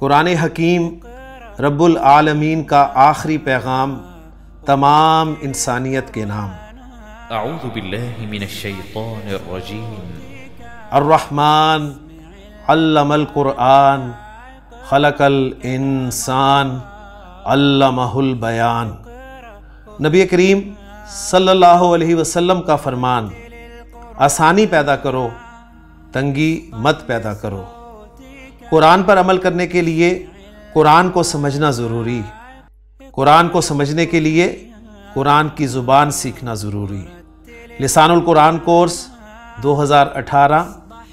कुरान हकीम रब्बुल आलमीन का आखिरी पैगाम तमाम इंसानियत के नाम। अऊज़ु बिल्लाहि मिनश शैतानिर रजीम। अर्रहमान अल्लमल कुरआन खलकल इंसान अल्लमहुल बयान। नबी करीम सल्लल्लाहु अलैहि वसल्लम का फरमान, आसानी पैदा करो, तंगी मत पैदा करो। कुरान पर अमल करने के लिए कुरान को समझना ज़रूरी, कुरान को समझने के लिए कुरान की ज़ुबान सीखना ज़रूरी। लिसानुल कुरान कोर्स 2018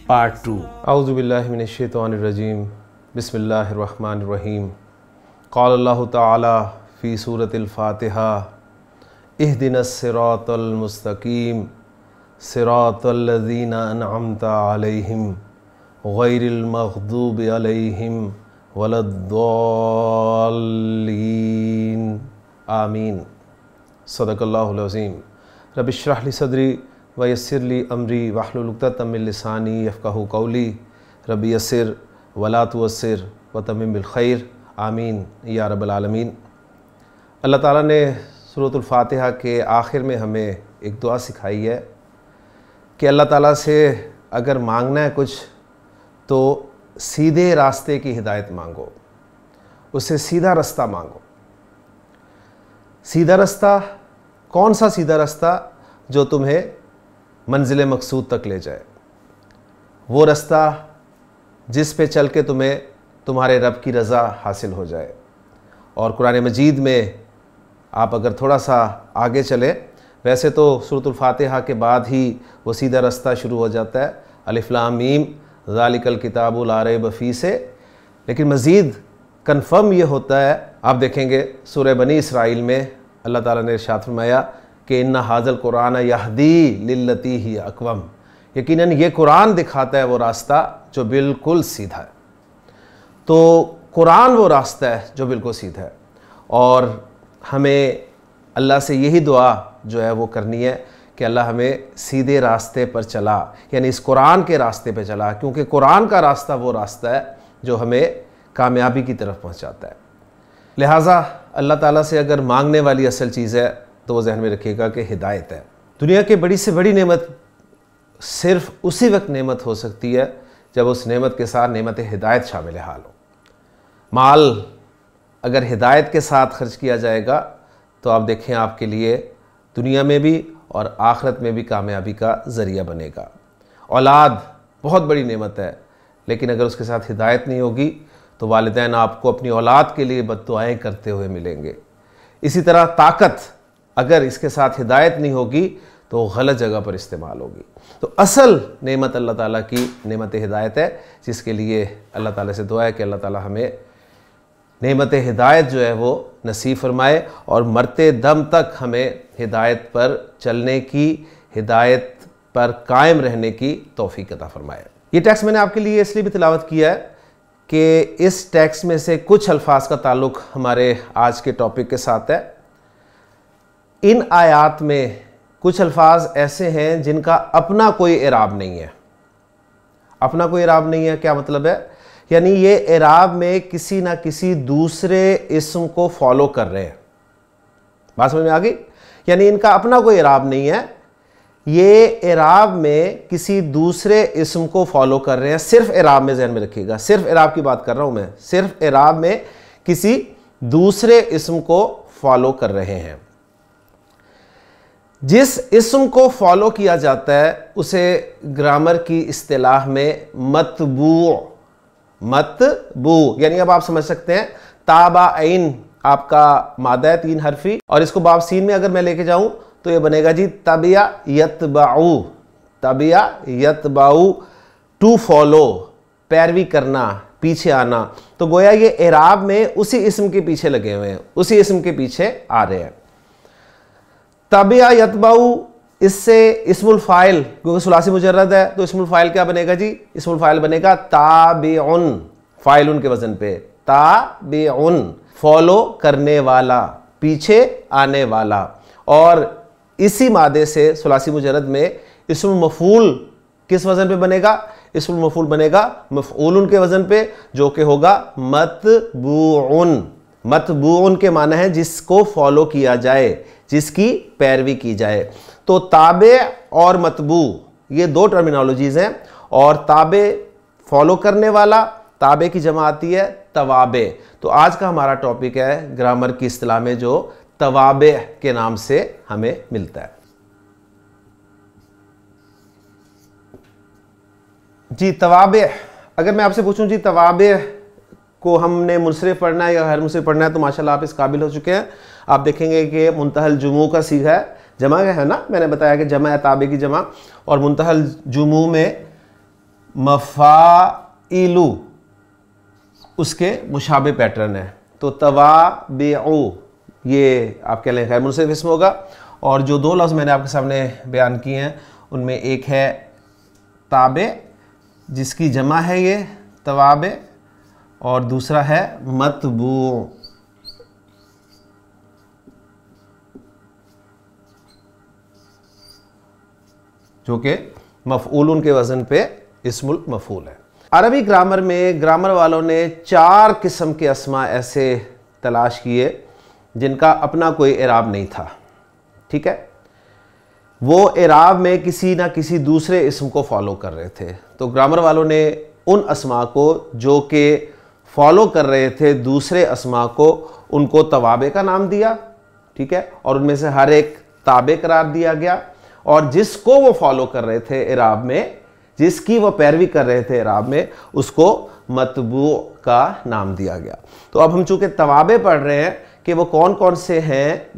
पार्ट 2। औज़ु बिल्लाहि मिनश शैतानिर रजीम। बिस्मिल्लाहिर रहमानिर रहीम। क़ाल अल्लाहु तआला फ़ी सूरतिल फ़ातिहा इहदिनस सिरातल मुस्तक़ीम सिरातल लज़ीना अनअमता अलैहिम गैरिल मग़दूबि अलैहिम वलद्दाल्लीन। आमीन। सदक़ल्लाहुल अज़ीम। रब्बि इश्रह ली सदरी व यस्सिर ली अमरी वहलुल उक़दतम मिन लिसानी यफ़क़हू क़ौली। रब्बि यस्सिर वला तुअस्सिर व तम्मिम बिल खैर। आमीन या रब्बल आलमीन। अल्लाह ताला ने सूरतुल फ़ातिहा के आखिर में हमें एक दुआ सिखाई है कि अल्लाह ताला से अगर मांगना है कुछ तो सीधे रास्ते की हिदायत मांगो, उससे सीधा रास्ता मांगो। सीधा रास्ता कौन सा सीधा रास्ता? जो तुम्हें मंजिल मकसूद तक ले जाए, वो रास्ता जिस पे चल के तुम्हें तुम्हारे रब की रज़ा हासिल हो जाए। और कुरान मजीद में आप अगर थोड़ा सा आगे चले, वैसे तो सूरतुल फ़ातिहा के बाद ही वो सीधा रास्ता शुरू हो जाता है, अलिफ लाम मीम ज़ालिकल किताबु ला रैब फ़ीह से, लेकिन मज़ीद कन्फर्म ये होता है। आप देखेंगे सूरह बनी इसराइल में अल्लाह ताला ने इरशाद फरमाया कि इन्ना हाज़ल कुरान यहदी लिल्लती ही अक़वम। यकीनन ये कुरान दिखाता है वो रास्ता जो बिल्कुल सीधा है। तो कुरान वो रास्ता है जो बिल्कुल सीधा है, और हमें अल्लाह से यही दुआ जो है वो करनी है कि अल्लाह हमें सीधे रास्ते पर चला, यानी इस कुरान के रास्ते पर चला, क्योंकि कुरान का रास्ता वो रास्ता है जो हमें कामयाबी की तरफ पहुंचाता है। लिहाजा अल्लाह ताला से अगर मांगने वाली असल चीज़ है तो वो जहन में रखिएगा कि हिदायत है। दुनिया की बड़ी से बड़ी नेमत सिर्फ उसी वक्त नेमत हो सकती है जब उस नेमत के साथ नेमत हिदायत शामिल हाल हो। माल अगर हिदायत के साथ खर्च किया जाएगा तो आप देखें आपके लिए दुनिया में भी और आखिरत में भी कामयाबी का ज़रिया बनेगा। औलाद बहुत बड़ी नेमत है, लेकिन अगर उसके साथ हिदायत नहीं होगी तो वालिदैन आपको अपनी औलाद के लिए बद्दुआएं करते हुए मिलेंगे। इसी तरह ताकत अगर इसके साथ हिदायत नहीं होगी तो गलत जगह पर इस्तेमाल होगी। तो असल नेमत अल्लाह ताला की नेमत हिदायत है, जिसके लिए अल्लाह ताला से दुआ है कि अल्लाह ताला हमें नेमत हिदायत जो है वो नसीब फरमाए और मरते दम तक हमें हिदायत पर चलने की, हिदायत पर कायम रहने की तौफीक अता फरमाए। ये टेक्स्ट मैंने आपके लिए इसलिए भी तिलावत किया है कि इस टेक्स्ट में से कुछ अल्फाज का ताल्लुक़ हमारे आज के टॉपिक के साथ है। इन आयात में कुछ अल्फाज ऐसे हैं जिनका अपना कोई इराब नहीं है। अपना कोई इराब नहीं है क्या मतलब है? यानी ये इराब में किसी ना किसी दूसरे इस्म को फॉलो कर रहे हैं। बात समझ में आ गई? यानी इनका अपना कोई इराब नहीं है, ये इराब में किसी दूसरे इस्म को फॉलो कर रहे हैं। सिर्फ इराब में ज़हन में रखिएगा, सिर्फ इराब की बात कर रहा हूं मैं, सिर्फ इराब में किसी दूसरे इस्म को फॉलो कर रहे हैं। जिस इस्म को फॉलो किया जाता है उसे ग्रामर की इस्तिलाह में मतबू, यानी अब आप समझ सकते हैं ताबाइन आपका मादा है 3 हरफी, और इसको बाब सीन में अगर मैं लेके जाऊं तो ये बनेगा जी तबिया यतबाऊ। तबिया यतबाऊ, टू फॉलो, पैरवी करना, पीछे आना। तो गोया ये इराब में उसी इस्म के पीछे लगे हुए हैं, उसी इस्म के पीछे आ रहे हैं। तबिया यतबाऊ, इससे इस्मुल फाइल, क्योंकि सुलासी मुजर्रद है तो इस्मुल फाइल क्या बनेगा जी? इस्मुल फाइल बनेगा ताबिउन, फाइलुन के वजन पे, ताबिउन, फॉलो करने वाला, पीछे आने वाला। और इसी मादे से सुलासी मुजर्रद में इस्मुल मफूल किस वजन पे बनेगा? इस्मुल मफूल बनेगा मफऊलुन के वजन पे, जो कि होगा मतबूउन। मतबूउन के माना है जिसको फॉलो किया जाए, जिसकी पैरवी की जाए। तो ताबे और मतबू ये दो टर्मिनोलॉजीज हैं, और ताबे फॉलो करने वाला, ताबे की जमा आती है तवाबे। तो आज का हमारा टॉपिक है ग्रामर की इस्तिलाह में जो तवाबे के नाम से हमें मिलता है। जी तवाबे, अगर मैं आपसे पूछूं जी तवाबे को हमने मुनसरिफ पढ़ना है या गैर मुनसरिफ पढ़ना है, तो माशाल्लाह आप इस काबिल हो चुके हैं। आप देखेंगे कि मुंतहल जुमू का सीगा है, जमा है ना, मैंने बताया कि जमा है ताबे की जमा, और मुंतहल जुमू में मफ़ाइलु उसके मुशाबे पैटर्न है। तो तवाबेउ ये आप कह लें गैर मुनसरिफ इसम होगा। और जो दो लफ्ज़ मैंने आपके सामने बयान किए हैं उनमें एक है ताबे जिसकी जमा है ये तवाबे, और दूसरा है मतबू। जो कि मफऊलुन के वजन पे इस्मुल मफूल है। अरबी ग्रामर में ग्रामर वालों ने 4 किस्म के अस्मा ऐसे तलाश किए जिनका अपना कोई एराब नहीं था। ठीक है, वो एराब में किसी ना किसी दूसरे इस्म को फॉलो कर रहे थे। तो ग्रामर वालों ने उन अस्मा को जो कि फॉलो कर रहे थे दूसरे अस्मा को, उनको तवाबे का नाम दिया। ठीक है, और उनमें से हर एक ताबे करार दिया गया, और जिसको वो फॉलो कर रहे थे एराब में, जिसकी वो पैरवी कर रहे थे एराब में, उसको मतबू का नाम दिया गया। तो अब हम चूंकि तवाबे पढ़ रहे हैं कि वो कौन कौन से हैं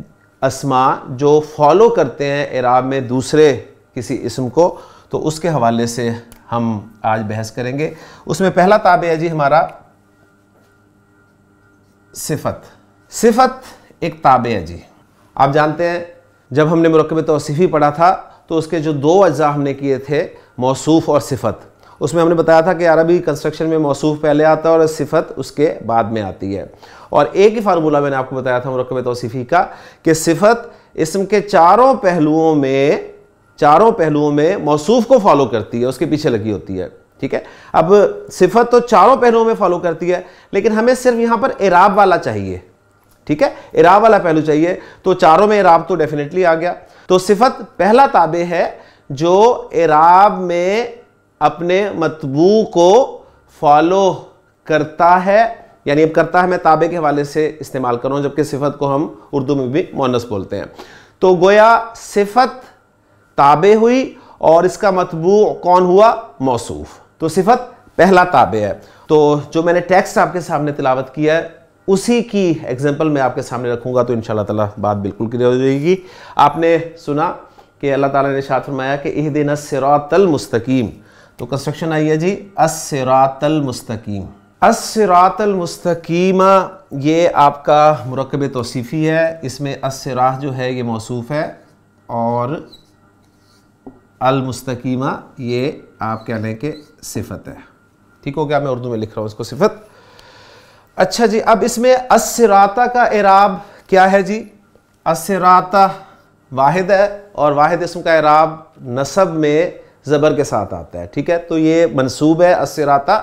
अस्मा जो फॉलो करते हैं एराब में दूसरे किसी इस्म को, तो उसके हवाले से हम आज बहस करेंगे। उसमें पहला ताबे है जी हमारा सिफत। सिफत एक ताबे है जी। आप जानते हैं जब हमने मुरक्कब तौसीफ़ी पढ़ा था तो उसके जो 2 अज्जा हमने किए थे, मौसूफ़ और सिफत, उसमें हमने बताया था कि अरबी कंस्ट्रक्शन में मौसूफ़ पहले आता है और सिफत उसके बाद में आती है। और एक ही फार्मूला मैंने आपको बताया था मुरक्कब तौसीफ़ी का कि सिफत इस्म के चारों पहलुओं में मौसूफ़ को फॉलो करती है, उसके पीछे लगी होती है। ठीक है, अब सिफत तो चारों पहलुओं में फॉलो करती है, लेकिन हमें सिर्फ यहां पर एराब वाला चाहिए। ठीक है, एराब वाला पहलू चाहिए, तो चारों में एराब तो डेफिनेटली आ गया। तो सिफत पहला ताबे है जो एराब में अपने मतबू को फॉलो करता है, यानी अब करता है मैं ताबे के हवाले से इस्तेमाल कर रहा हूं, जबकि सिफत को हम उर्दू में भी मुअन्नस बोलते हैं। तो गोया सिफत ताबे हुई और इसका मतबू कौन हुआ? मौसूफ। तो सिफत पहला ताबे है। तो जो मैंने टेक्स्ट आपके सामने तिलावत किया है उसी की एग्जाम्पल मैं आपके सामने रखूंगा, तो इंशाल्लाह ताला बात बिल्कुल क्लियर हो जाएगी। आपने सुना कि अल्लाह ताला ने इरशाद फरमाया कि इहदिना सिरातल मुस्तकीम। तो कंस्ट्रक्शन आई है जी अस्सिरातल मुस्तकीम। अस्सिरातल मुस्तकीम ये आपका मुरक्कब तौसीफ़ी है। इसमें अस्सिरात जो है ये मौसूफ है और अल मुस्तकीमा ये आप कहने के सिफत है। ठीक हो गया, मैं उर्दू में लिख रहा हूँ इसको सिफत। अच्छा जी, अब इसमें अस्सिराता का एराब क्या है जी? अस्सिराता वाहिद है और वाहिद इसम का एराब नसब में ज़बर के साथ आता है। ठीक है, तो ये मंसूब है अस्सिराता।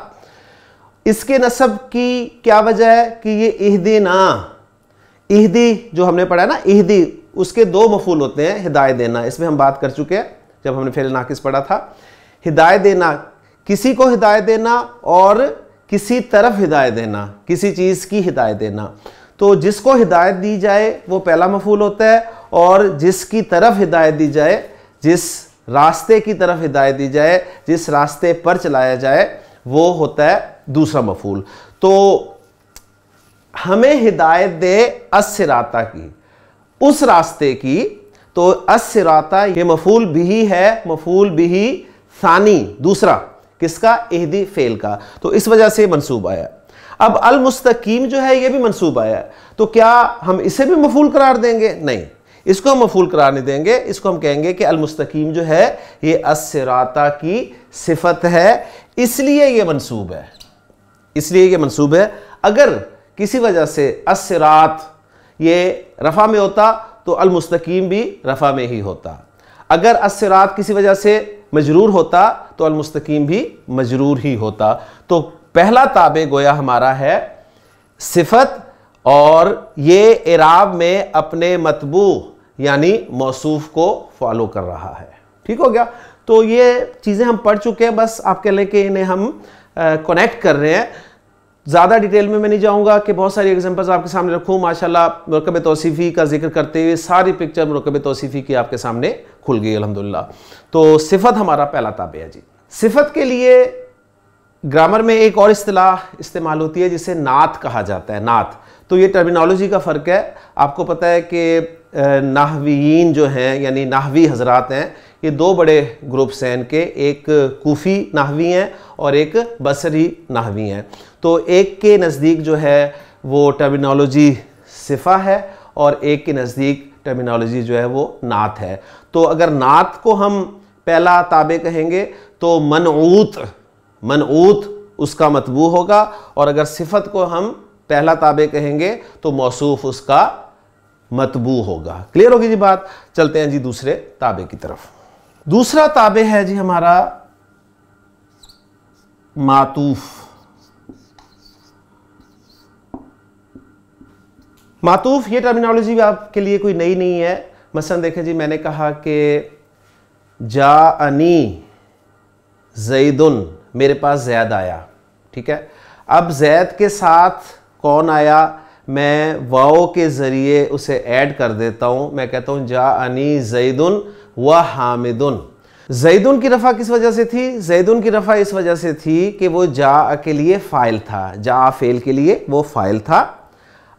इसके नसब की क्या वजह है कि ये इहदिना, इहदी जो हमने पढ़ा है ना, इहदी उसके 2 मफूल होते हैं, हिदायत देना। इसमें हम बात कर चुके हैं जब हमने फेल नाकिस पढ़ा था। हिदायत देना, किसी को हिदायत देना और किसी तरफ हिदायत देना, किसी चीज़ की हिदायत देना। तो जिसको हिदायत दी जाए वो पहला मफूल होता है, और जिसकी तरफ हिदायत दी जाए, जिस रास्ते की तरफ हिदायत दी जाए, जिस रास्ते पर चलाया जाए, वो होता है दूसरा मफूल। तो हमें हिदायत दे अस्सिराता की, उस रास्ते की। तो अस्सिराता ये मफूल बिही है, मफूल बिही सानी दूसरा, किसका? इहदी फेल का। तो इस वजह से मंसूब आया। अब अल मुस्तकीम जो है ये भी मंसूब आया है, तो क्या हम इसे भी मफूल करार देंगे? नहीं, इसको हम मफूल करार नहीं देंगे। इसको हम कहेंगे कि अल मुस्तकीम जो है ये अस्सिराता की सिफत है, इसलिए ये मंसूब है, इसलिए ये मंसूब है। अगर किसी वजह से अस्सिरात ये रफा में होता तो अल मुस्तकीम भी रफा में ही होता। अगर अस्सिरात किसी वजह से मजरूर होता तो अल मुस्तकीम भी मजरूर ही होता। तो पहला ताबे गोया हमारा है सिफत, और ये इराब में अपने मतबू यानी मौसूफ को फॉलो कर रहा है। ठीक हो गया। तो ये चीज़ें हम पढ़ चुके हैं, बस आपके लेके इन्हें हम कनेक्ट कर रहे हैं। ज़्यादा डिटेल में मैं नहीं जाऊँगा कि बहुत सारी एग्जांपल्स आपके सामने रखूँ। माशाल्लाह मुरकब तौसीफ़ी का जिक्र करते हुए सारी पिक्चर मुरकब तौसीफ़ी की आपके सामने खुल गई अल्हम्दुलिल्लाह। तो सिफत हमारा पहला ताबे है जी। सिफत के लिए ग्रामर में एक और इस्तिलाह इस्तेमाल होती है जिसे नात कहा जाता है। नात, तो ये टर्मिनोलॉजी का फ़र्क है। आपको पता है कि नाहवीयीन जो हैं यानी नाहवी हजरात हैं, ये दो बड़े ग्रुप्स हैं इनके, एक कूफ़ी नाहवी हैं और एक बसरी नाहवी हैं। तो एक के नज़दीक जो है वो टर्मिनोलॉजी सिफ़ा है और एक के नज़दीक टर्मिनोलॉजी जो है वो नात है। तो अगर नात को हम पहला ताबे कहेंगे तो मनऊत उसका मतबू होगा, और अगर सिफत को हम पहला ताबे कहेंगे तो मौसूफ उसका मतबू होगा। क्लियर होगी जी बात। चलते हैं जी दूसरे ताबे की तरफ। दूसरा ताबे है जी हमारा मातूफ। मातूफ ये टर्मिनोलॉजी भी आपके लिए कोई नई नहीं है। मसलन देखें जी, मैंने कहा कि जाअनी ज़ैदुन, मेरे पास ज़ैद आया। ठीक है, अब ज़ैद के साथ कौन आया, मैं वाओ के ज़रिए उसे ऐड कर देता हूँ। मैं कहता हूँ जाअनी ज़ैदुन व हामिदुन। ज़ैदुन की रफ़ा किस वजह से थी? ज़ैदुन की रफ़ा इस वजह से थी कि वो जा के लिए फ़ाइल था, जा फ़ेल के लिए वो फ़ाइल था।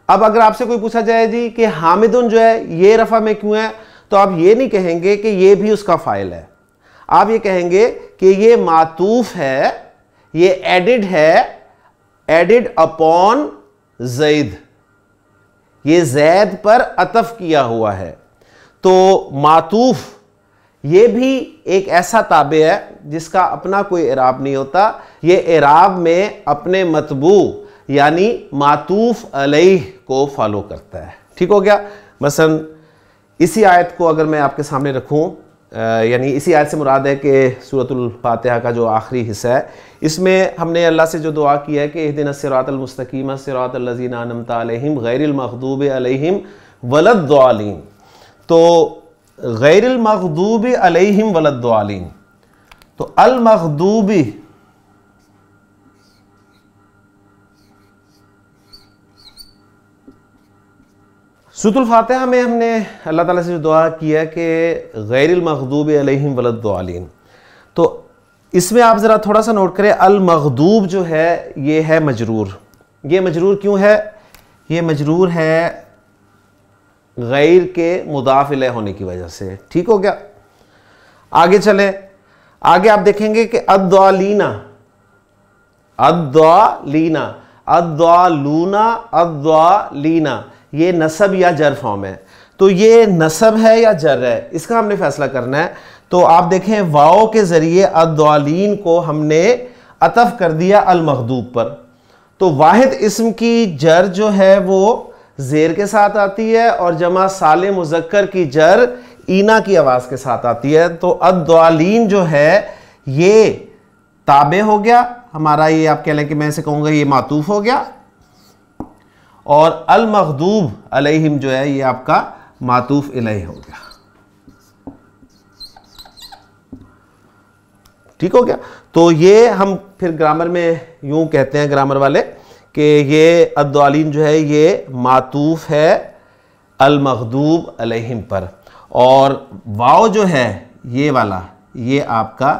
अब अगर आपसे कोई पूछा जाए जी कि हामिदुन जो है ये रफ़ा में क्यों है, तो आप ये नहीं कहेंगे कि ये भी उसका फ़ाइल है, आप ये कहेंगे कि ये मातूफ है, ये एडिड है, एडिड अपॉन ज़ैद, ये ज़ैद पर अतफ किया हुआ है। तो मातूफ ये भी एक ऐसा ताबे है जिसका अपना कोई इराब नहीं होता, ये इराब में अपने मतबू यानी मातूफ अलैह को फॉलो करता है। ठीक हो गया। मसलन इसी आयत को अगर मैं आपके सामने रखूं, यानी इसी आयत से मुराद है कि सूरतुल फातिहा का जो आखिरी हिस्सा है, इसमें हमने अल्लाह से जो दुआ की है कि इहदिनस सिरातल मुस्तकीम सिरातल लज़ीना अनअमता अलैहिम गैरिल मग़दूबि अलैहिम वलद्दालिन। तो गैरिल मग़दूबि अलैहिम वलद्दालिन, तो अल मग़दूबी सूरतुल फातिहा में हमने अल्लाह ताला से जो दुआ की है कि गैरिल मग़दूबि अलैहिम वलद्दालिन, तो इसमें आप ज़रा थोड़ा सा नोट करें, अल मग़दूब जो है ये है मजरूर। ये मजरूर क्यों है? ये मजरूर है गैर के मुदाफ़ इलैह होने की वजह से। ठीक हो गया। आगे चले, आगे आप देखेंगे कि अद्दालीना, अद्दालीना, अद्दालूना, अद्दालीना, ये नसब या जर फॉर्म है। तो ये नसब है या जर है, इसका हमने फैसला करना है। तो आप देखें वाओ के ज़रिए अद्दालीन को हमने अतफ कर दिया अल मग़दूब पर। तो वाहिद इस्म की जर जो है वो ज़ेर के साथ आती है और जमा साले मुज़क्कर की जर ईना की आवाज़ के साथ आती है। तो अद्दालीन जो है ये ताबे हो गया हमारा, ये आप कह लें कि मैं इसे कहूँगा ये मातूफ हो गया, और अल मग़दूब अलैहिम जो है ये आपका मातूफ इलैह हो गया। ठीक हो गया। तो ये हम फिर ग्रामर में यूं कहते हैं ग्रामर वाले कि ये अद्दालीन जो है ये मातूफ है अल मग़दूब अलैहिम पर, और वाओ जो है ये वाला ये आपका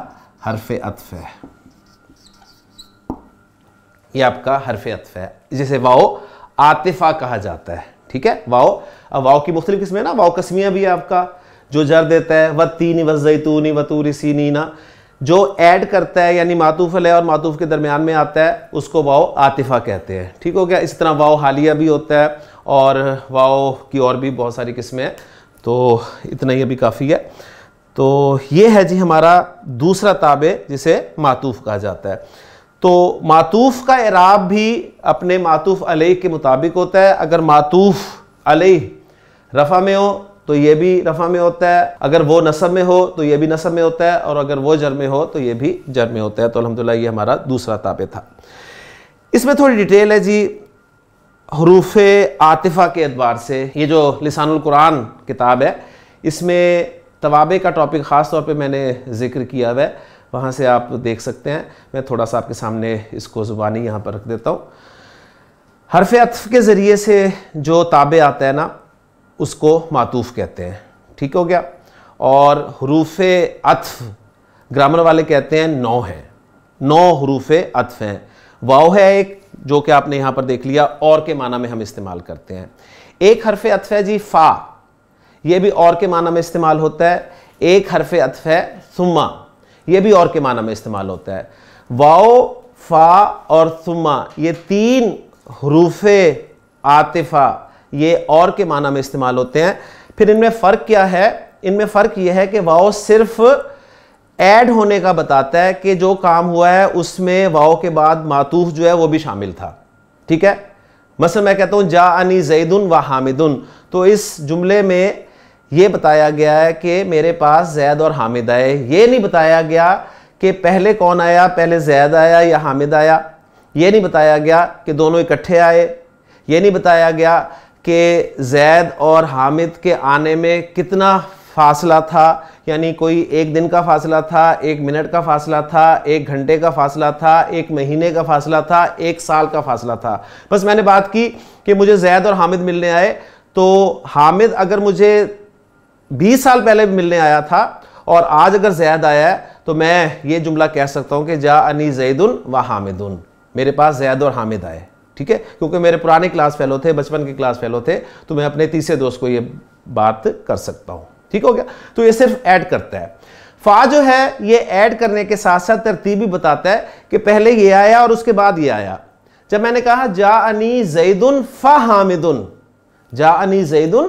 हर्फ़ अत्फ़ है, ये आपका हर्फ़ अत्फ़ है, जिसे वाओ आतिफ़ा कहा जाता है। ठीक है। वाओ, अब वाओ की मुख्तलिफ किस्में ना, वाओ कस्मिया भी है आपका जो जर देता है, वत्तीनी वज़ैतूनी वतूरी सीनीना, जो ऐड करता है यानी मातूफ अलैह और मातूफ के दरमियान में आता है उसको वाओ आतिफ़ा कहते हैं। ठीक हो गया। इस तरह वाओ हालिया भी होता है और वाओ की और भी बहुत सारी किस्में हैं। तो इतना ही अभी काफ़ी है। तो ये है जी हमारा दूसरा ताबे जिसे मातूफ कहा जाता है। तो मातूफ का इराब भी अपने मातूफ अलैह के मुताबिक होता है। अगर मातूफ अलैह रफ़ा में हो तो ये भी रफा में होता है, अगर वो नसब में हो तो ये भी नसब में होता है, और अगर वो जर में हो तो ये भी जर में होता है। तो अल्हम्दुलिल्लाह ये हमारा दूसरा ताबे था। इसमें थोड़ी डिटेल है जी हरूफ आतिफ़ा के एतबार से। ये जो लिसानुल कुरान किताब है इसमें तवाबे का टॉपिक ख़ास तौर पे मैंने ज़िक्र किया हुआ है, वहाँ से आप देख सकते हैं। मैं थोड़ा सा आपके सामने इसको ज़ुबानी यहाँ पर रख देता हूँ। हरफ अत्फ के ज़रिए से जो ताबे आता है ना उसको मातूफ़ कहते हैं, ठीक हो गया। और हरूफ अत्फ ग्रामर वाले कहते हैं 9 हैं, 9 हरूफ अत्फ हैं। वाव है एक जो कि आपने यहाँ पर देख लिया, और के माना में हम इस्तेमाल करते हैं। एक हरफ अत्फ है जी फ़ा, ये भी और के माना में इस्तेमाल होता है। एक हरफ अत्फ है सुम्मा, ये भी और के माना में इस्तेमाल होता है। वाओ, फ़ा और सुम्मा ये 3 हरूफ आतिफ़ा ये और के माना में इस्तेमाल होते हैं। फिर इनमें फ़र्क क्या है? इनमें फ़र्क यह है कि वाओ सिर्फ ऐड होने का बताता है कि जो काम हुआ है उसमें वाओ के बाद मातूफ जो है वो भी शामिल था, ठीक है। मसलन मैं कहता हूँ जाअनी ज़ैदुन व हामिदुन, तो इस जुमले में ये बताया गया है कि मेरे पास जैद और हामिद आए। ये नहीं बताया गया कि पहले कौन आया, पहले जैद आया या हामिद आया। ये नहीं बताया गया कि दोनों इकट्ठे आए। ये नहीं बताया गया कि जैद और हामिद के आने में कितना फासला था, यानी कोई 1 दिन का फासला था, 1 मिनट का फासला था, 1 घंटे का फासला था, 1 महीने का फासला था, 1 साल का फासला था। बस मैंने बात की कि मुझे जैद और हामिद मिलने आए, तो हामिद अगर मुझे 20 साल पहले भी मिलने आया था और आज अगर जैद आया है तो मैं ये जुमला कह सकता हूँ कि जाअनी ज़ैदुन व हामिदुन, मेरे पास जैद और हामिद आए, ठीक है। क्योंकि मेरे पुराने क्लास फेलो थे, बचपन के क्लास फेलो थे, तो मैं अपने तीसरे दोस्त को ये बात कर सकता हूँ, ठीक हो गया। तो ये सिर्फ ऐड करता है। फ़ा जो है ये ऐड करने के साथ साथ तरतीब भी बताता है कि पहले ये आया और उसके बाद ये आया। जब मैंने कहा जाअनी ज़ैदुन फ़ हामिदुन, जाअनी ज़ैदुन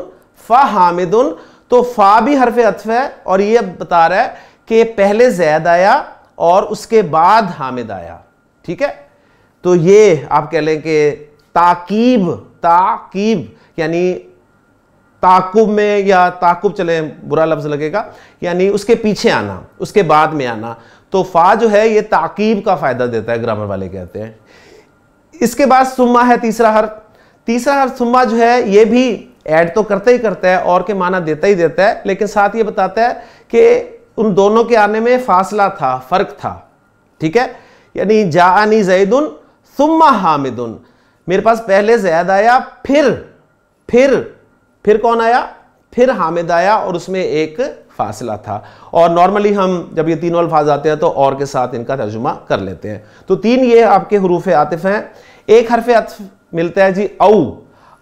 फ़ हामिदुन, तो फ़ा भी हरफ अत्फ है और ये बता रहा है कि पहले जैद आया और उसके बाद हामिद आया, ठीक है। तो ये आप कह लें कि ताकीब, ताकीब यानी ताकुब में, या ताकुब चले बुरा लफ्ज़ लगेगा, यानी उसके पीछे आना, उसके बाद में आना। तो फ़ा जो है ये ताकीब का फ़ायदा देता है, ग्रामर वाले कहते हैं। इसके बाद सुम्मा है तीसरा हर्फ। तीसरा हर्फ सुम्मा जो है ये भी ऐड तो करता ही करता है और के माना देता ही देता है, लेकिन साथ ये बताता है कि उन दोनों के आने में फासला था, फ़र्क था, ठीक है। यानी जाअनी ज़ैदुन सुम्मा हामिदुन, मेरे पास पहले जैद आया, फिर कौन आया? फिर हामिद आया और उसमें एक फासला था। और नॉर्मली हम जब ये तीनों अल्फाज आते हैं तो और के साथ इनका तर्जुमा कर लेते हैं। तो 3 ये आपके हरूफ आतिफ़ हैं। एक हरफ अत्फ मिलता है जी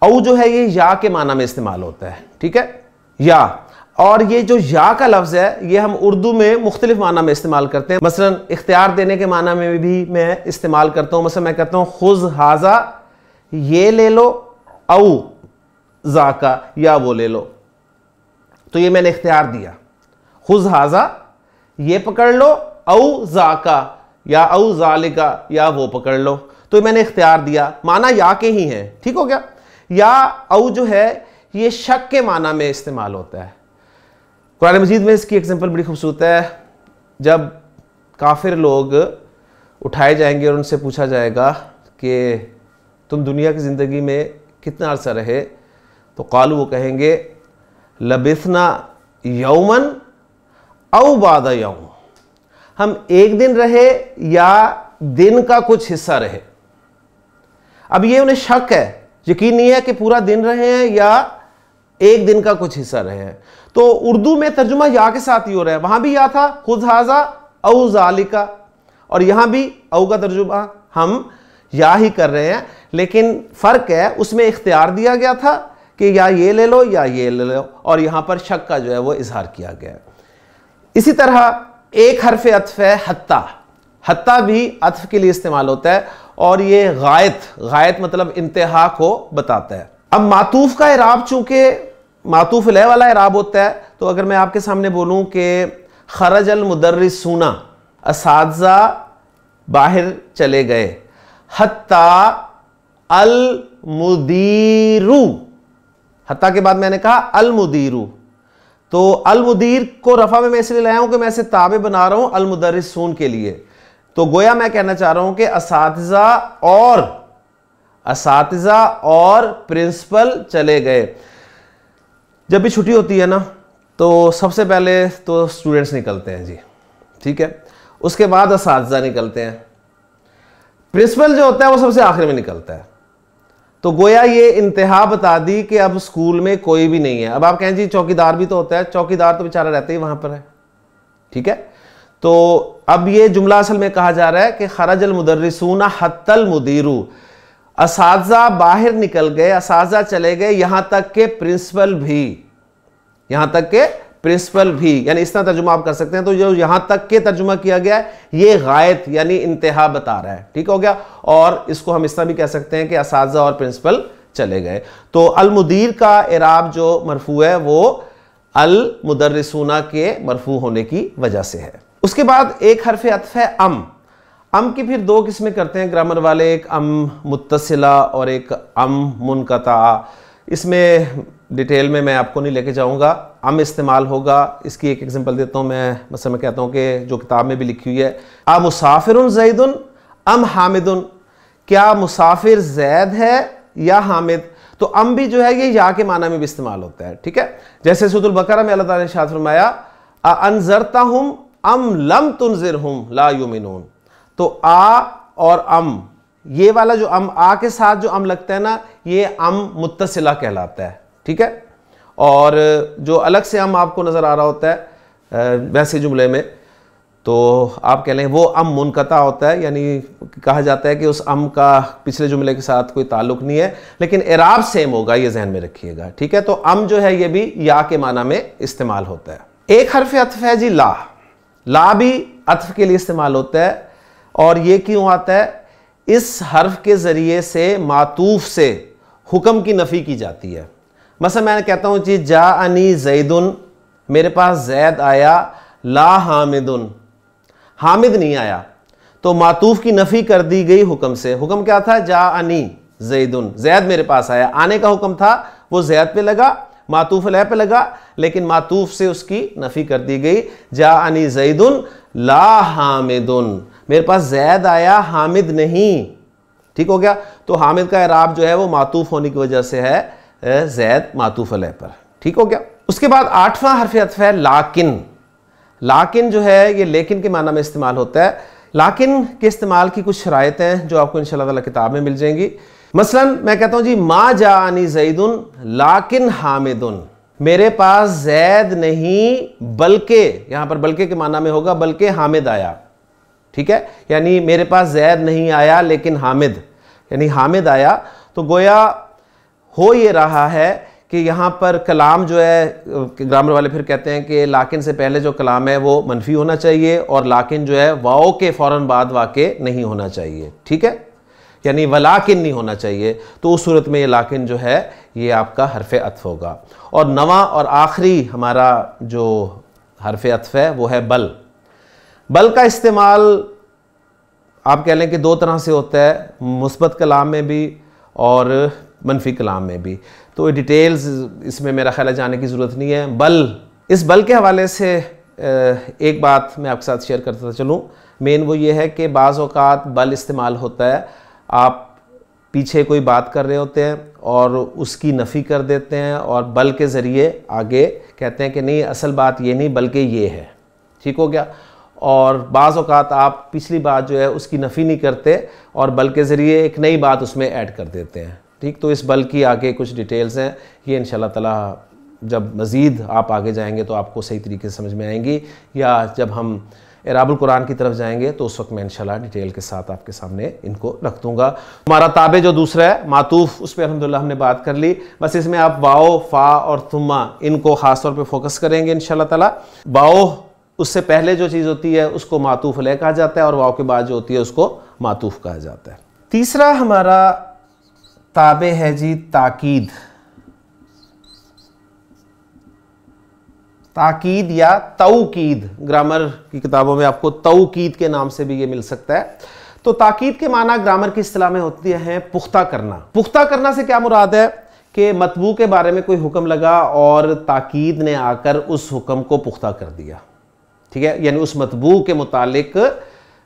औ जो है ये या के माना में इस्तेमाल होता है, ठीक है, या। और ये जो या का लफ्ज़ है ये हम उर्दू में मुख्तलिफ माना में इस्तेमाल करते हैं। मसलन इख्तियार देने के माना में भी मैं इस्तेमाल करता हूँ। मसलन मैं कहता हूँ खुज़ हाजा, ये ले लो, औ ज़ाका, या वो ले लो। तो ये मैंने इख्तियार दिया, खुज़ हाजा ये पकड़ लो, औ ज़ाका या औ ज़ालिका या वो पकड़ लो। तो मैंने इख्तियार दिया, माना या के ही हैं, ठीक हो गया। या औ जो है ये शक के माना में इस्तेमाल होता है। कुरान मजीद में इसकी एग्जाम्पल बड़ी खूबसूरत है। जब काफिर लोग उठाए जाएंगे और उनसे पूछा जाएगा कि तुम दुनिया की ज़िंदगी में कितना अर्सा रहे, तो कालू वो कहेंगे लबिथना यौमन औ बादा यौम, हम 1 दिन रहे या दिन का कुछ हिस्सा रहे। अब ये उन्हें शक है, यकीन नहीं है कि पूरा दिन रहे हैं या 1 दिन का कुछ हिस्सा रहे हैं। तो उर्दू में तर्जुमा या के साथ ही हो रहा है। वहां भी या था खुद हाजा औ ज़ालिका, और यहां भी औ का तर्जुमा हम या ही कर रहे हैं, लेकिन फ़र्क है उसमें इख्तियार दिया गया था कि या ये ले लो या ये ले लो, और यहां पर शक का जो है वो इजहार किया गया है। इसी तरह एक हरफ अत्फ है हत्ता। हत्ता भी अत्फ के लिए इस्तेमाल होता है और ये गायत मतलब इंतहा को बताता है। अब मातूफ का इराब चूंकि मातूफ अलैह वाला इराब होता है, तो अगर मैं आपके सामने बोलूं कि खरज अल मुदर्रिसूना, असातिज़ा बाहर चले गए, हत्ता अल मुदीरू, हत्ता के बाद मैंने कहा अल मुदीरू, तो अल मुदीर को रफा में मैं इसलिए लाया हूं कि मैं इसे ताबे बना रहा हूं अल मुदर्रिसून के लिए। तो गोया मैं कहना चाह रहा हूं कि असातिज़ा और प्रिंसिपल चले गए। जब भी छुट्टी होती है ना तो सबसे पहले तो स्टूडेंट्स निकलते हैं जी, ठीक है, उसके बाद असातिज़ा निकलते हैं, प्रिंसिपल जो होता है वो सबसे आखिर में निकलता है। तो गोया ये इंतहा बता दी कि अब स्कूल में कोई भी नहीं है। अब आप कहें जी चौकीदार भी तो होता है, चौकीदार तो बेचारा रहता ही वहां पर है, ठीक है। तो अब ये जुमला असल में कहा जा रहा है कि खरजल मुदर्रिसूना हत्तल मुदीरू, असातिज़ा बाहर निकल गए, असातिज़ा चले गए, यहां तक के प्रिंसिपल भी, यानी इस तरह तर्जुमा आप कर सकते हैं। तो जो यहां तक के तर्जुमा किया गया है ये गायत यानी इंतहा बता रहा है, ठीक हो गया। और इसको हम इस तरह भी कह सकते हैं कि असातिज़ा और प्रिंसिपल चले गए। तो अल मुदीर का इराब जो मरफू है वो अल मुदर्रिसूना के मरफू होने की वजह से है। उसके बाद एक हरफ अत्फ है अम की फिर दो किस्में करते हैं ग्रामर वाले, एक अम मुत्तसिला और एक अम मुनक़ता। इसमें डिटेल में मैं आपको नहीं लेके जाऊंगा, अम इस्तेमाल होगा। इसकी एक एग्जांपल देता हूं मैं, मतलब मैं कहता हूं कि जो किताब में भी लिखी हुई है, आ मुसाफिरुन ज़ैदुन अम हामिदुन, क्या मुसाफिर जैद है या हामिद। तो अम भी जो है ये या के माना में भी इस्तेमाल होता है, ठीक है। जैसे सूरह बकरा में अल्लाह ताला ने इरशाद फरमाया अनज़रतहुम अम लम तुनज़िरहुम ला युमिनून। तो आ और अम, ये वाला जो अम, आ के साथ जो अम लगता है ना, ये अम मुत्तसिला कहलाता है, ठीक है। और जो अलग से अम आपको नजर आ रहा होता है वैसे जुमले में, तो आप कह लें वो अम मुनक़ता होता है, यानी कहा जाता है कि उस अम का पिछले जुमले के साथ कोई ताल्लुक नहीं है, लेकिन इराब सेम होगा, ये जहन में रखिएगा, ठीक है। तो अम जो है ये भी या के माना में इस्तेमाल होता है। एक हरफ अत्फ है जी ला भी अत्फ के लिए इस्तेमाल होता है। और ये क्यों आता है, इस हर्फ के जरिए से मातूफ से हुक्म की नफ़ी की जाती है। मसलन मैं कहता हूँ जी जाअनी ज़ैदुन, मेरे पास जैद आया, ला हामिदुन, हामिद नहीं आया, तो मातूफ की नफ़ी कर दी गई हुक्म से। हुक्म क्या था, जाअनी ज़ैदुन, जैद मेरे पास आया, आने का हुक्म था, वो जैद पे लगा, मातूफ अलैह पे लगा, लेकिन मातूफ से उसकी नफ़ी कर दी गई, जाअनी ज़ैदुन ला हामिदुन, मेरे पास जैद आया, हामिद नहीं, ठीक हो गया। तो हामिद का इराब जो है वो मातूफ होने की वजह से है जैद मातूफ अलैह पर, ठीक हो गया। उसके बाद आठवां हरफ अत्फ है लाकिन जो है ये लेकिन के माना में इस्तेमाल होता है। लाकिन के इस्तेमाल की कुछ शराइत हैं जो आपको इंशाअल्लाह ताला किताब में मिल जाएंगी। मसलन मैं कहता हूं जी मा जाअनी ज़ैदुन लाकिन हामिदुन, मेरे पास जैद नहीं बल्कि, यहां पर बल्कि के माना में होगा बल्कि हामिद आया, ठीक है। यानी मेरे पास जैद नहीं आया लेकिन हामिद, यानी हामिद आया। तो गोया हो ये रहा है कि यहाँ पर कलाम जो है, ग्रामर वाले फिर कहते हैं कि लाकिन से पहले जो कलाम है वो मनफी होना चाहिए, और लाकिन जो है वाओ के फ़ौरन बाद वाक़े नहीं होना चाहिए, ठीक है, यानी वलाकिन नहीं होना चाहिए। तो उस सूरत में ये लाकिन जो है ये आपका हरफ अत्फ होगा। और नवा और आखिरी हमारा जो हरफ अत्फ है वो है बल का इस्तेमाल आप कह लें कि दो तरह से होता है, मुस्बत कलाम में भी और मनफी कलाम में भी। तो डिटेल्स इसमें मेरा ख्याल है जाने की ज़रूरत नहीं है। इस बल के हवाले से एक बात मैं आपके साथ शेयर करता चलूँ, मेन वो ये है कि बाज़ औक़ात बल इस्तेमाल होता है, आप पीछे कोई बात कर रहे होते हैं और उसकी नफ़ी कर देते हैं और बल के ज़रिए आगे कहते हैं कि नहीं असल बात ये नहीं बल्कि ये है, ठीक हो गया। और बाज़ औक़ात आप पिछली बात जो है उसकी नफ़ी नहीं करते और बल के ज़रिए एक नई बात उसमें ऐड कर देते हैं, ठीक। तो इस बल की आगे कुछ डिटेल्स हैं, ये इंशाअल्लाह ताला जब मज़ीद आप आगे जाएंगे तो आपको सही तरीके से समझ में आएंगी, या जब हम इराबुल कुरान की तरफ जाएंगे तो उस वक्त मैं इंशाअल्लाह डिटेल के साथ आपके सामने इनको रख दूंगा। हमारा ताबे जो दूसरा है मातूफ, उस पर अल्हम्दुलिल्लाह हमने बात कर ली। बस इसमें आप वाओ, फ़ा और थुम्मा इनको ख़ास तौर पे फोकस करेंगे इंशाअल्लाह ताला। वाओ उससे पहले जो चीज़ होती है उसको मातूफ अलैह कहा जाता है, और वाओ के बाद जो होती है उसको मातूफ कहा जाता है। तीसरा हमारा ताबे है जी ताकीद या तौकीद, ग्रामर की किताबों में आपको तौकीद के नाम से भी ये मिल सकता है। तो ताकीद के माना ग्रामर की इस्तिलाह में होती है पुख्ता करना। पुख्ता करना से क्या मुराद है कि मतबू के बारे में कोई हुक्म लगा और ताकीद ने आकर उस हुक्म को पुख्ता कर दिया, ठीक है, यानी उस मतबू के मुतालिक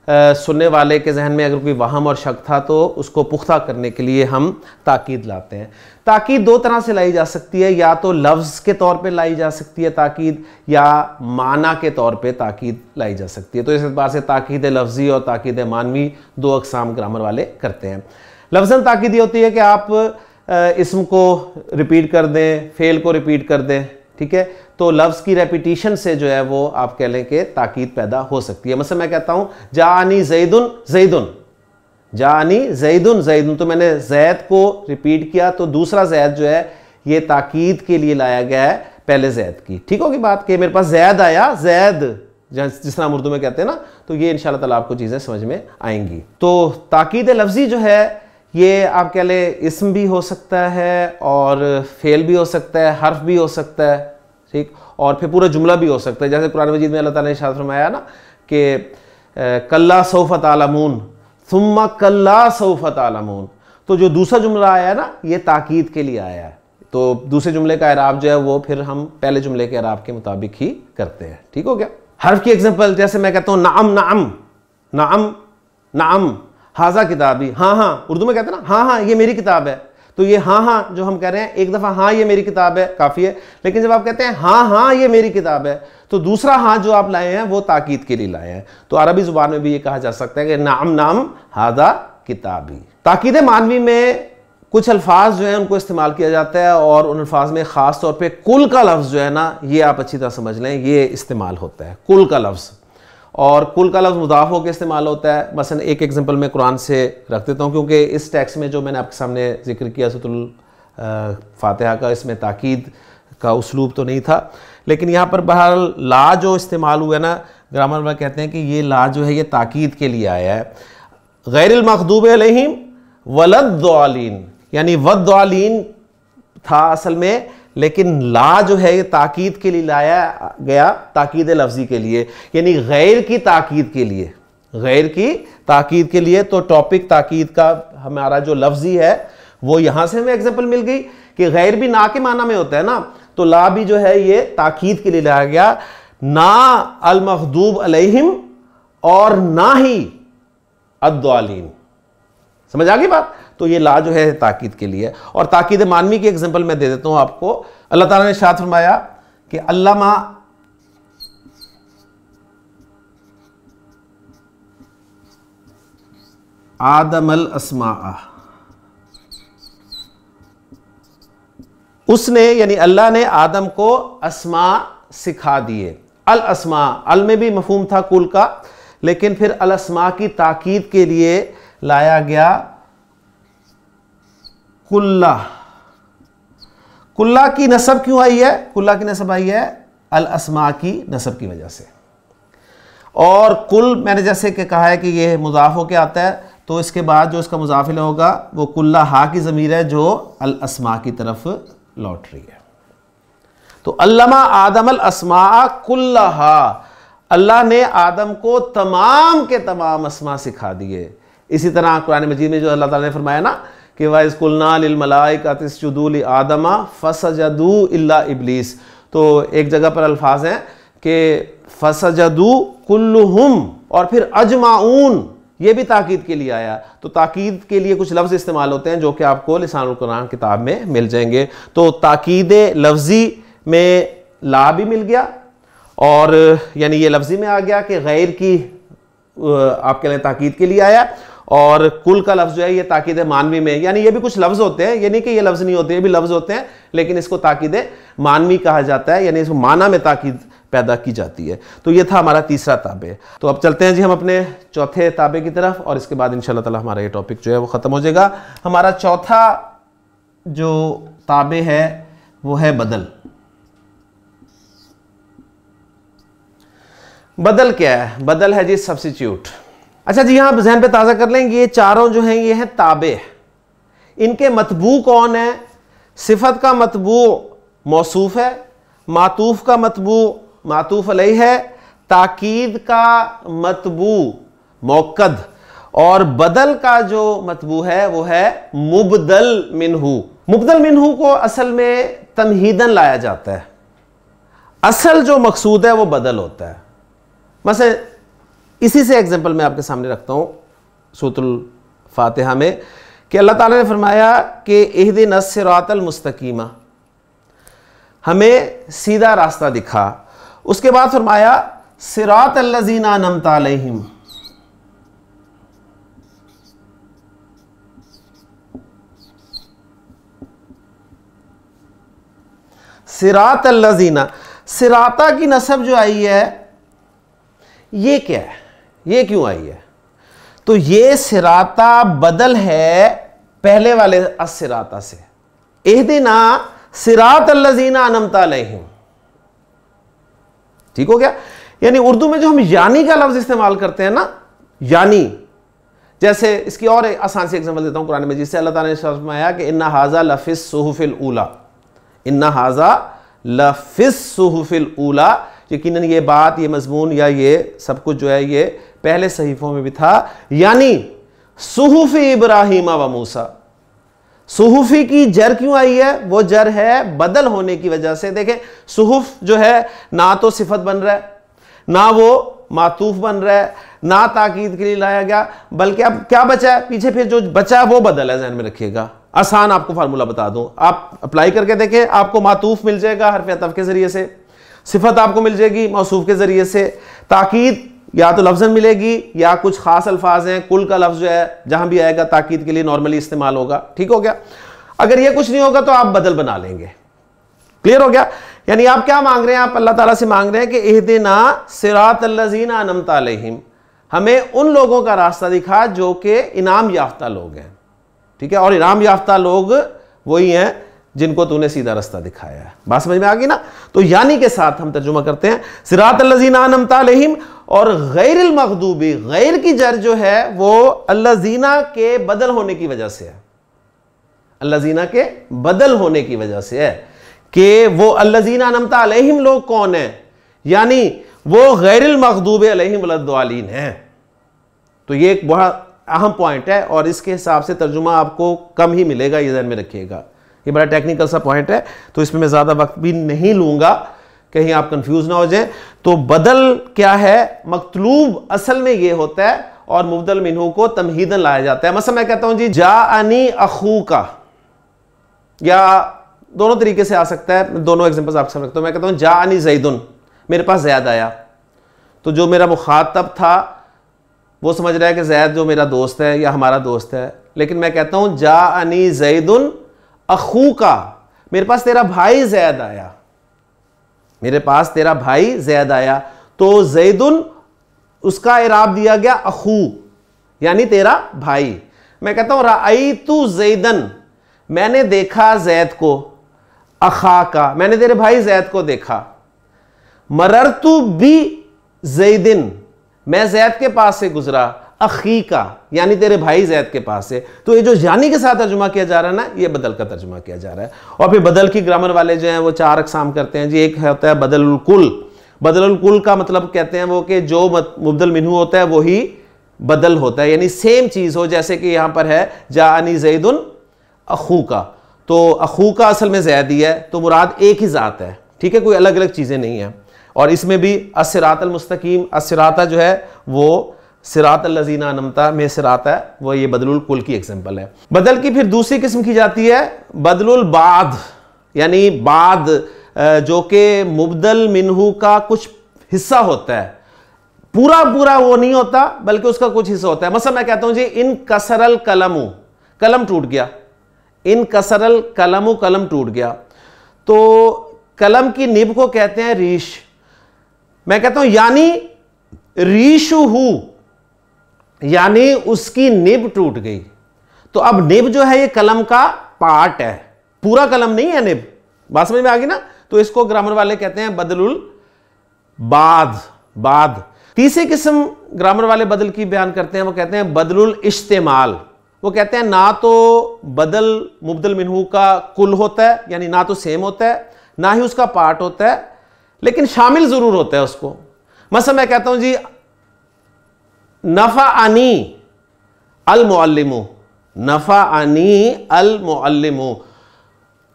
सुनने वाले के जहन में अगर कोई वहम और शक था तो उसको पुख्ता करने के लिए हम ताकीद लाते हैं। ताकीद दो तरह से लाई जा सकती है, या तो लफ्ज़ के तौर पे लाई जा सकती है ताकीद, या माना के तौर पे ताकीद लाई जा सकती है। तो इस एतबार से ताकीद लफ्ज़ी और ताकीद मानवी दो अक़साम ग्रामर वाले करते हैं। लफ्ज़न ताकीद ये होती है कि आप इसम को रिपीट कर दें, फ़ेल को रिपीट कर दें, ठीक है, तो लफ्ज़ की रेपिटिशन से जो है वो आप कह लें कि ताकीद पैदा हो सकती है। मतलब मैं कहता हूँ जानी ज़ैदुन ज़ैदुन, जानी ज़ैदुन ज़ैदुन, तो मैंने ज़ैद को रिपीट किया तो दूसरा ज़ैद जो है ये ताकीद के लिए लाया गया है पहले ज़ैद की। ठीक होगी बात कि मेरे पास ज़ैद आया, ज़ैद जिस तरह हम उर्दू में कहते हैं ना, तो ये इंशाअल्लाह ताला आपको चीज़ें समझ में आएंगी। तो ताकीद लफ्ज़ी जो है ये आप कह लें इसम भी हो सकता है और फ़ेल भी हो सकता है, हर्फ भी हो सकता है, ठीक, और फिर पूरा जुमला भी हो सकता है। जैसे कुरान मजीद में अल्लाह ताला ने इरशाद फरमाया ना कि कल्ला सौफ़ तालमून सुम्मा कल्ला सौफ़ तालमून, तो जो दूसरा जुमला आया है ना ये ताकीद के लिए आया है। तो दूसरे जुमले का एराब जो है वो फिर हम पहले जुमले के एराब के मुताबिक ही करते हैं। ठीक हो गया। हर्फ की एग्जांपल जैसे मैं कहता हूँ नाम नाम नाम नाम, हाजा किताबी, हाँ हाँ, उर्दू में कहते हैं ना हाँ हाँ ये मेरी किताब है, तो ये हाँ हाँ जो हम कह रहे हैं, एक दफ़ा हाँ ये मेरी किताब है काफ़ी है, लेकिन जब आप कहते हैं हाँ हाँ ये मेरी किताब है तो दूसरा हाँ जो आप लाए हैं वो ताकीद के लिए लाए हैं। तो अरबी ज़ुबान में भी ये कहा जा सकता है कि नाम नाम हाजा किताबी। ताकीद मानवी में कुछ अल्फाज जो है उनको इस्तेमाल किया जाता है और उन अल्फाज में ख़ास तौर पर कुल का लफ्ज़ जो है ना, ये आप अच्छी तरह समझ लें, ये इस्तेमाल होता है कुल का लफ्ज़। और कुल का लफ्ज़ मुदाफ़ होकर इस्तेमाल होता है। मसलन एक एग्जांपल मैं कुरान से रख देता हूँ, क्योंकि इस टेक्स्ट में जो मैंने आपके सामने जिक्र किया सूरह फातिहा का, इसमें ताकीद का उसलूब तो नहीं था, लेकिन यहाँ पर बहरहाल ला जो इस्तेमाल हुआ है ना, ग्रामर वाले कहते हैं कि ये ला जो है ये ताकीद के लिए आया है। गैरिल मग़दूबि अलैहिम वलद्दालीन, यानी वद्दालीन था असल में, लेकिन ला जो है ये ताकीद के लिए लाया गया, ताकीद लफ्ज़ी के लिए, यानी गैर की ताकीद के लिए, गैर की ताकीद के लिए। तो टॉपिक ताकीद का हमारा जो लफ्ज़ी है वो यहाँ से हमें एग्जांपल मिल गई कि गैर भी ना के माना में होता है ना, तो ला भी जो है ये ताकीद के लिए लाया गया, ना अल मग़दूब अलैहिम और ना ही अद्दालीन। समझ आ गई बात। तो ये ला जो है ताकीद के लिए। और ताकीद मानवी की एग्जांपल मैं दे देता हूं आपको। अल्लाह ताला ने इरशाद फरमाया कि अल्लामा आदमल अस्मा, उसने यानी अल्लाह ने आदम को अस्मा सिखा दिए। अल अस्मा, अल में भी मफहूम था कुल का, लेकिन फिर अल अस्मा की ताकीद के लिए लाया गया कुल्ला। कुल्ला की नसब क्यों आई है? कुल्ला की नसब आई है अल अस्मा की नसब की वजह से। और कुल मैंने जैसे कि कहा है कि ये मुज़ाफ़ होके आता है, तो इसके बाद जो इसका मुज़ाफ़िल होगा वो कुल्ला हा की ज़मीर है जो अल अस्मा की तरफ लौट रही है। तो अल्लमा आदम अल अस्मा कुल्लाहा, अल्लाह ने आदम को तमाम के तमाम अस्मा सिखा दिए। इसी तरह कुरान मजीद में जो अल्लाह ताला ने फरमाया ना कि वाइज़ कुल्ना लिल मलाइकाति इसजुदू लि आदमा फसजदू इल्ला इब्लीस, तो एक जगह पर अल्फाज हैं कि फसजदू कुल्लुहुम और फिर अजमाऊन, ये भी ताकीद के लिए आया। तो ताकीद के लिए कुछ लफ्ज़ इस्तेमाल होते हैं जो कि आपको लिसानुल कुरान किताब में मिल जाएंगे। तो ताकीद लफ्ज़ी में ला भी मिल गया, और यानी ये लफ्ज़ी में आ गया कि गैर की आपके लिए ताकीद के लिए आया, और कुल का लफ्ज़ जो है ये ताकीद मानवी में, यानी ये भी कुछ लफ्ज़ होते हैं, ये नहीं कि ये लफ्ज़ नहीं होते, ये भी लफ्ज़ होते हैं, लेकिन इसको ताकीद मानवी कहा जाता है, यानी इसको माना में ताकीद पैदा की जाती है। तो ये था हमारा तीसरा ताबे। तो अब चलते हैं जी हम अपने चौथे ताबे की तरफ, और इसके बाद इंशाअल्लाह ताला हमारा ये टॉपिक जो है वो ख़त्म हो जाएगा। हमारा चौथा जो ताबे है वो है बदल। बदल क्या है? बदल है जी सब्स्टिट्यूट। अच्छा जी, यहाँ जहन पे ताज़ा कर लेंगे, ये चारों जो हैं ये हैं ताबे। इनके मतबू कौन है? सिफत का मतबू मौसूफ है, मातूफ का मतबू मातूफ अलैह है, ताकीद का मतबू मौक्कद, और बदल का जो मतबू है वो है मुबदल मिन्हू। मुबदल मिन्हू को असल में तमहीदन लाया जाता है, असल जो मकसूद है वो बदल होता है। मसलन इसी से एग्जांपल मैं आपके सामने रखता हूँ सूरतुल फातिहा में कि अल्लाह ताला ने फरमाया कि इहदिनस सिरातल मुस्तकीमा, हमें सीधा रास्ता दिखा। उसके बाद फरमाया सिरातल लज़ीना अनअमता अलैहिम, सिरातल लज़ीना, सिराता की नस्ब जो आई है ये क्या है, ये क्यों आई है? तो ये सिराता बदल है पहले वाले अस्सिराता से। इहदिना सिरातल लज़ीना अनअमता अलैहिम, ठीक हो गया। यानी उर्दू में जो हम यानी का लफ्ज इस्तेमाल करते हैं ना, यानी, जैसे इसकी और आसान सी एग्जांपल देता हूं कुरान मजीद से। अल्लाह ताला ने फरमाया कि इन्ना हाजा लफिस सुहुफिल ऊला, इन्ना हाजा लफिस सुहुफिल ऊला, यकीनन ये बात, ये मजमून या ये सब कुछ जो है ये पहले सहीफों में भी था। यानी सुहुफी इब्राहीम व मूसा, सुहुफी की जर क्यों आई है? वो जर है बदल होने की वजह से। देखें सुहुफ जो है ना तो सिफत बन रहा है, ना वो मातूफ बन रहा है, ना ताकीद के लिए लाया गया, बल्कि अब क्या बचा है पीछे, फिर जो बचा है वो बदल है। ज़हन में रखिएगा, आसान आपको फार्मूला बता दूं, आप अप्लाई करके देखें, आपको मातूफ मिल जाएगा हर्फ अतफ के जरिए से, सिफत आपको मिल जाएगी मौसूफ के जरिए से, ताकीद या तो लफ्ज़न मिलेगी या कुछ खास अल्फाज हैं, कुल का लफ्ज़ जो है जहां भी आएगा ताकीद के लिए नॉर्मली इस्तेमाल होगा। ठीक हो गया। अगर ये कुछ नहीं होगा तो आप बदल बना लेंगे। क्लियर हो गया। यानी आप क्या मांग रहे हैं? आप अल्लाह ताला से मांग रहे हैं कि इहदिना सिरातल लज़ीना अनअमता अलैहिम, हमें उन लोगों का रास्ता दिखा जो कि इनाम याफ्ता लोग हैं। ठीक है, और इनाम याफ्ता लोग वही हैं जिनको तूने सीधा रास्ता दिखाया है। बात समझ में आ गई ना? तो यानी के साथ हम तर्जुमा करते हैं सिरातल लज़ीना अनअमता अलैहिम, और गैरिल मग़दूबी, गैर की जर जो है वो अल्लज़ीना के बदल होने की वजह से है, अल्लज़ीना के बदल होने की वजह से है कि वो अल्लज़ीना अनअमता अलैहिम लोग कौन है? यानी वो गैरिल मग़दूबी अलैहिम वलद्दालिन है। तो ये एक बहुत अहम पॉइंट है और इसके हिसाब से तर्जुमा आपको कम ही मिलेगा, ये ध्यान में रखिएगा। ये बड़ा टेक्निकल सा पॉइंट है, तो इसमें मैं ज़्यादा वक्त भी नहीं लूँगा, कहीं आप कंफ्यूज ना हो जाएं। तो बदल क्या है? मकतलूब असल में ये होता है और मुबदल मिन्हू को तमहीदन लाया जाता है। मसलन मैं कहता हूँ जी जाअनी अखूका, या दोनों तरीके से आ सकता है, दोनों एग्जांपल्स आपके सामने रखता हूँ। मैं कहता हूँ जाअनी ज़ैदुन, मेरे पास ज़ैद आया, तो जो मेरा मुखातब था वो समझ रहा है कि ज़ैद जो मेरा दोस्त है या हमारा दोस्त है, लेकिन मैं कहता हूँ जाअनी ज़ैदुन अखूका, मेरे पास तेरा भाई ज़ैद आया, मेरे पास तेरा भाई ज़ैद आया। तो ज़ैदुन उसका इराब दिया गया अखू, यानी तेरा भाई। मैं कहता हूँ राअयतु ज़ैदन, मैंने देखा ज़ैद को, अखा का, मैंने तेरे भाई ज़ैद को देखा। मररतु बी ज़ैदिन, मैं ज़ैद के पास से गुजरा, अखी का यानी तेरे भाई ज़ैद के पास से। तो ये जो यानी के साथ तर्जुमा किया जा रहा है ना, ये बदल का तर्जुमा किया जा रहा है। और फिर बदल की ग्रामर वाले जो हैं वो चार अक़साम करते हैं जी। एक होता है बदलुल कुल, बदलुल कुल का मतलब कहते हैं वो कि जो मुबदल मिन्हू होता है वही बदल होता है, यानी सेम चीज़ हो। जैसे कि यहाँ पर है जाअनी ज़ैदुन अखू का, तो अखू का असल में ज़ैद ही है, तो मुराद एक ही ज़ात है। ठीक है, कोई अलग अलग चीज़ें नहीं है। और इसमें भी अस्सिरातल मुस्तकीम, अस्सिराता जो है वो सिरातल लज़ीना अनअमता में सिराता है, वो ये बदलुल कुल की एग्जांपल है। बदल की फिर दूसरी किस्म की जाती है बदलुल बाद, यानी बाद जो कि मुबदल मिन्हू का कुछ हिस्सा होता है, पूरा पूरा वो नहीं होता बल्कि उसका कुछ हिस्सा होता है। मतलब मैं कहता हूं जी इन कसरल कलमु, कलम टूट गया, इन कसरल कलमु, कलम टूट गया। तो कलम की निब को कहते हैं रीश। मैं कहता हूं यानी रीशुहु, यानी उसकी निब टूट गई। तो अब निब जो है ये कलम का पार्ट है, पूरा कलम नहीं है निब। बात समझ में आ गई ना? तो इसको ग्रामर वाले कहते हैं बदलुल बाद, बाद। तीसरी किस्म ग्रामर वाले बदल की बयान करते हैं, वो कहते हैं बदलुल इस्तेमाल। वो कहते हैं ना तो बदल मुबदल मिन्हू का कुल होता है, यानी ना तो सेम होता है ना ही उसका पार्ट होता है, लेकिन शामिल जरूर होता है उसको। मतलब मैं कहता हूं जी नफ़अनी अल मुअल्लिमु, नफ़अनी अल मुअल्लिमु,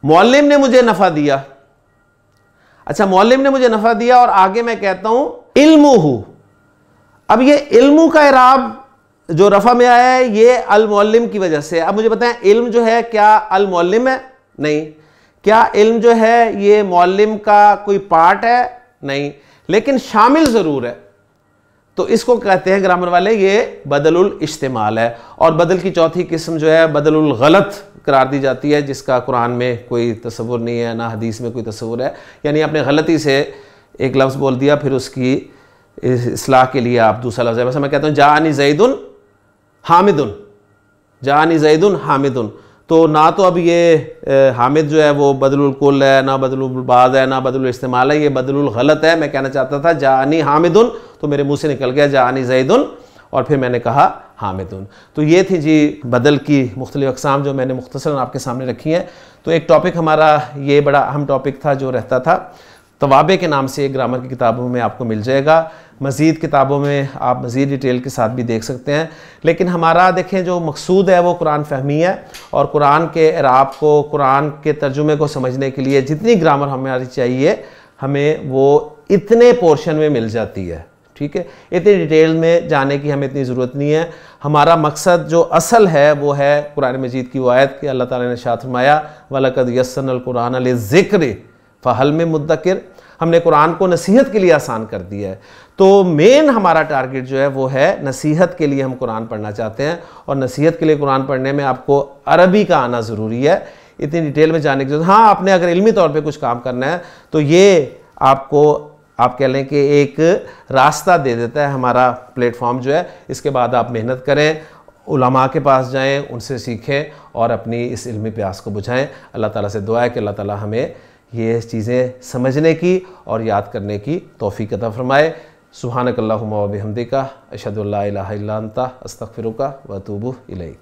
मौल्लिम ने मुझे नफ़ा दिया। अच्छा, मौल्लिम ने मुझे नफ़ा दिया और आगे मैं कहता हूं इल्मुहु। अब ये इल्मु का इराब जो रफ़ा में आया है ये अल मौल्लिम की वजह से। अब मुझे बताएं, इल्म जो है क्या अल मौल्लिम है? नहीं। क्या इल्म जो है ये मौल्लिम का कोई पार्ट है? नहीं, लेकिन शामिल ज़रूर है। तो इसको कहते हैं ग्रामर वाले ये बदलुल इस्तेमाल है। और बदल की चौथी किस्म जो है बदलुल गलत करार दी जाती है, जिसका कुरान में कोई तसव्वुर नहीं है, ना हदीस में कोई तसव्वुर है। यानी आपने गलती से एक लफ्ज़ बोल दिया, फिर उसकी इस्लाह के लिए आप दूसरा लफ्ज़ है। वैसे मैं कहता हूँ जानी ज़ैदुन हामिदुन, जानी ज़ैदुन हामिदुन। तो ना तो अब ये हामिद जो है वो बदलुल कुल है, ना बदलुल बाद है, ना बदलुल इस्तेमाल है, ये बदलुल गलत है। मैं कहना चाहता था जानी हामिदुन, तो मेरे मुंह से निकल गया जानी ज़ैदुन, और फिर मैंने कहा हामिदुन। तो ये थी जी बदल की मुख्तलिफ़ अक़साम जो मैंने मुख्तसरन आपके सामने रखी हैं। तो एक टॉपिक हमारा ये बड़ा अहम टॉपिक था जो रहता था, तवाबे के नाम से एक ग्रामर की किताबों में आपको मिल जाएगा। मज़ीद किताबों में आप मज़ीद डिटेल के साथ भी देख सकते हैं। लेकिन हमारा देखें जो मकसूद है वो कुरान फ़हमी है, और कुरान के इराब को, कुरान के तर्जुमे को समझने के लिए जितनी ग्रामर हमारी चाहिए हमें वो इतने पोर्शन में मिल जाती है। ठीक है, इतनी डिटेल में जाने की हमें इतनी ज़रूरत नहीं है। हमारा मकसद जो असल है वो है कुरान मजीद की वो आयत कि अल्लाह ताला ने इरशाद फरमाया वलक़द यस्सरनल कुरान लिज़्ज़िक्र फ़हल में मुद्दकिर। हमने कुरान को नसीहत के लिए आसान कर दिया है। तो मेन हमारा टारगेट जो है वो है नसीहत के लिए हम कुरान पढ़ना चाहते हैं, और नसीहत के लिए कुरान पढ़ने में आपको अरबी का आना ज़रूरी है। इतनी डिटेल में जाने की जरूरत, हाँ आपने अगर इल्मी तौर पे कुछ काम करना है तो ये आपको आप कह लें कि एक रास्ता दे देता है हमारा प्लेटफॉर्म जो है। इसके बाद आप मेहनत करें, उलमा के पास जाएं, उनसे सीखें और अपनी इस इल्मी प्यास को बुझाएं। अल्लाह ताला से दुआ है कि अल्लाह ताला हमें ये चीज़ें समझने की और याद करने की तौफीक अता फरमाए। सुब्हानक अल्लाहुम्मा व बिहम्दिका अशहदु अल्ला इलाहा इल्ला अंता अस्तगफिरुका व अतूबु इलैक।